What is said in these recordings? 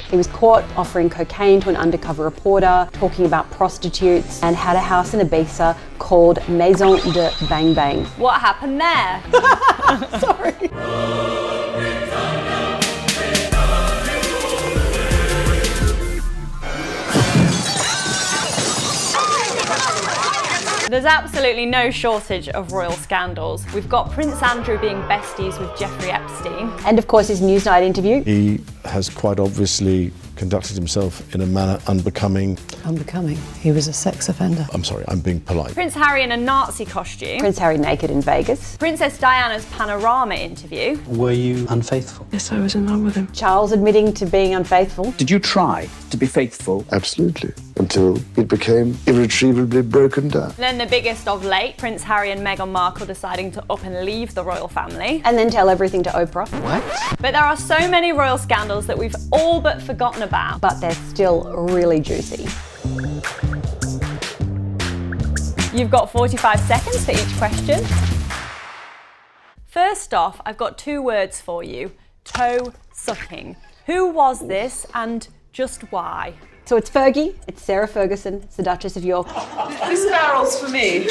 He was caught offering cocaine to an undercover reporter, talking about prostitutes, and had a house in Ibiza called Maison de Bang Bang. What happened there? Sorry. There's absolutely no shortage of royal scandals. We've got Prince Andrew being besties with Jeffrey Epstein. And of course his Newsnight interview. He has quite obviously conducted himself in a manner unbecoming. Unbecoming? He was a sex offender. I'm sorry, I'm being polite. Prince Harry in a Nazi costume. Prince Harry naked in Vegas. Princess Diana's panorama interview. Were you unfaithful? Yes, I was in love with him. Charles admitting to being unfaithful. Did you try to be faithful? Absolutely. Until it became irretrievably broken down. And then the biggest of late, Prince Harry and Meghan Markle deciding to up and leave the royal family. And then tell everything to Oprah. What? But there are so many royal scandals that we've all but forgotten about. But they're still really juicy. You've got 45 seconds for each question. First off, I've got 2 words for you. Toe sucking. Who was this and just why? So it's Fergie, it's Sarah Fergurson, it's the Duchess of York. This barrel's for me.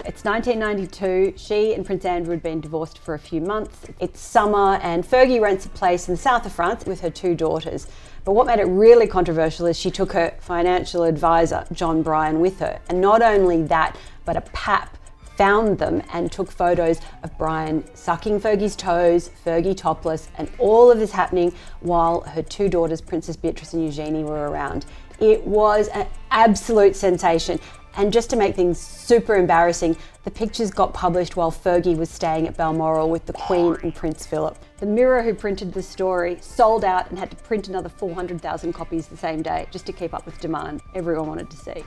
It's 1992. She and Prince Andrew had been divorced for a few months. It's summer and Fergie rents a place in the south of France with her 2 daughters. But what made it really controversial is she took her financial advisor, John Bryan, with her. And not only that, but a pap found them and took photos of Bryan sucking Fergie's toes, Fergie topless, and all of this happening while her 2 daughters, Princess Beatrice and Eugenie, were around. It was an absolute sensation. And just to make things super embarrassing, the pictures got published while Fergie was staying at Balmoral with the Queen and Prince Philip. The Mirror, who printed the story, sold out and had to print another 400,000 copies the same day just to keep up with demand. Everyone wanted to see.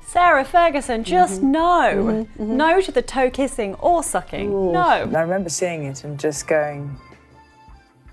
Sarah Fergurson, just no. No to the toe kissing or sucking. Ooh. No. I remember seeing it and just going,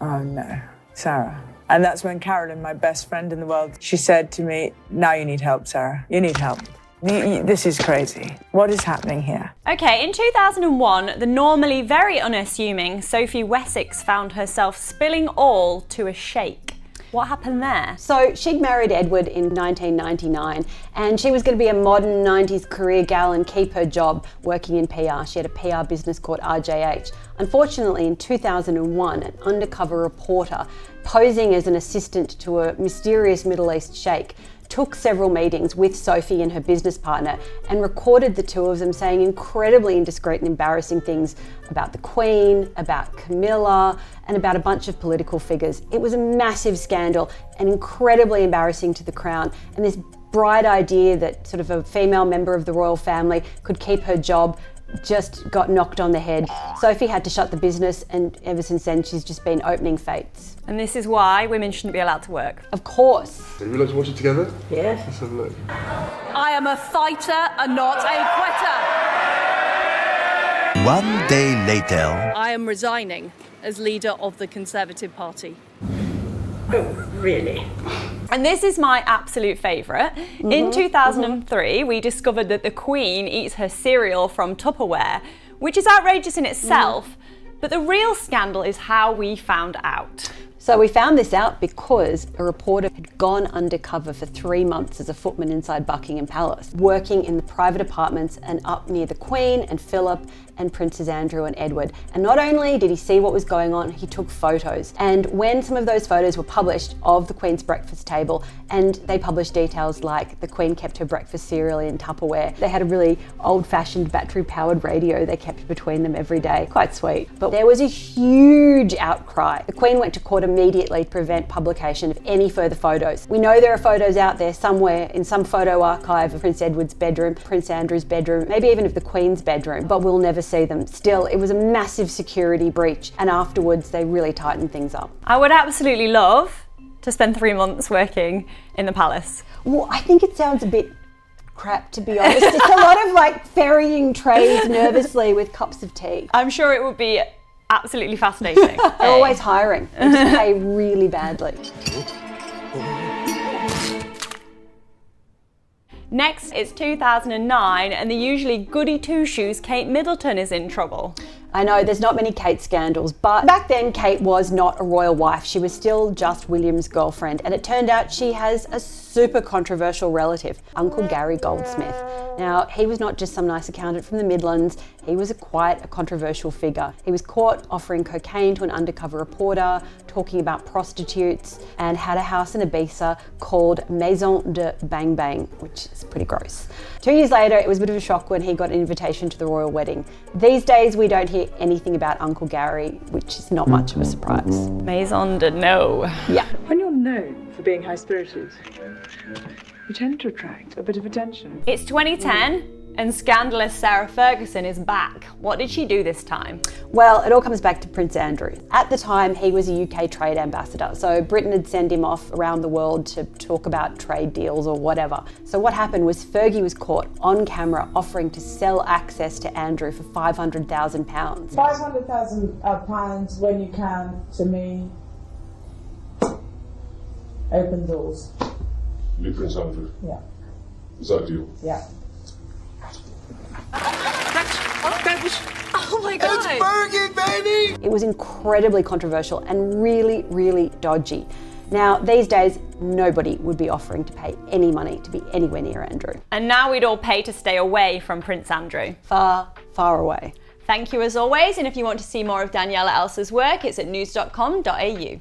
oh no, Sarah. And that's when Carolyn, my best friend in the world, she said to me, now you need help, Sarah. You need help. This is crazy. What is happening here? Okay, in 2001, the normally very unassuming Sophie Wessex found herself spilling all to a sheikh. What happened there? So she'd married Edward in 1999 and she was going to be a modern 90s career gal and keep her job working in PR. She had a PR business called RJH. Unfortunately, in 2001, an undercover reporter posing as an assistant to a mysterious Middle East sheikh took several meetings with Sophie and her business partner and recorded the 2 of them saying incredibly indiscreet and embarrassing things about the Queen, about Camilla, and about a bunch of political figures. It was a massive scandal and incredibly embarrassing to the Crown. And this bright idea that sort of a female member of the royal family could keep her job just got knocked on the head. Sophie had to shut the business and ever since then she's just been opening fates. And this is why women shouldn't be allowed to work. Of course. Would you like to watch it together? Yes. Let's have a look. I am a fighter and not a quitter. One day later. I am resigning as leader of the Conservative Party. Oh, really? And this is my absolute favourite. In 2003, we discovered that the Queen eats her cereal from Tupperware, which is outrageous in itself, but the real scandal is how we found out. So we found this out because a reporter had gone undercover for 3 months as a footman inside Buckingham Palace, working in the private apartments and up near the Queen and Philip and Princes Andrew and Edward. And not only did he see what was going on, he took photos. And when some of those photos were published of the Queen's breakfast table, and they published details like the Queen kept her breakfast cereal in Tupperware. They had a really old-fashioned battery-powered radio they kept between them every day. Quite sweet. But there was a huge outcry. The Queen went to court immediately to prevent publication of any further photos. We know there are photos out there somewhere in some photo archive of Prince Edward's bedroom, Prince Andrew's bedroom, maybe even of the Queen's bedroom, but we'll never see them. Still, it was a massive security breach, and afterwards they really tightened things up. I would absolutely love to spend 3 months working in the palace. Well, I think it sounds a bit crap, to be honest. It's a lot of like ferrying trays nervously with cups of tea. I'm sure it would be absolutely fascinating. They're always hiring. They just pay really badly. Next, it's 2009 and the usually goody two-shoes Kate Middleton is in trouble. I know there's not many Kate scandals, but back then Kate was not a royal wife. She was still just William's girlfriend, and it turned out she has a super controversial relative, Uncle Gary Goldsmith. Now, he was not just some nice accountant from the Midlands, he was quite a controversial figure. He was caught offering cocaine to an undercover reporter, talking about prostitutes, and had a house in Ibiza called Maison de Bang Bang, which is pretty gross. 2 years later, it was a bit of a shock when he got an invitation to the royal wedding. These days, we don't hear anything about Uncle Gary, which is not much of a surprise. Maison de no. Yeah. When you're known for being high-spirited, you tend to attract a bit of attention. It's 2010 and scandalous Sarah Fergurson is back. What did she do this time? Well, it all comes back to Prince Andrew. At the time, he was a UK trade ambassador, so Britain had sent him off around the world to talk about trade deals or whatever. So what happened was Fergie was caught on camera offering to sell access to Andrew for £500,000. £500,000 when you can, to me, open doors. You Prince Andrew? Yeah. Is that a deal? Yeah. Oh my God. It's Fergie, baby! It was incredibly controversial and really, really dodgy. Now, these days, nobody would be offering to pay any money to be anywhere near Andrew. And now we'd all pay to stay away from Prince Andrew. Far, far away. Thank you as always, and if you want to see more of Daniela Elser's work, it's at news.com.au.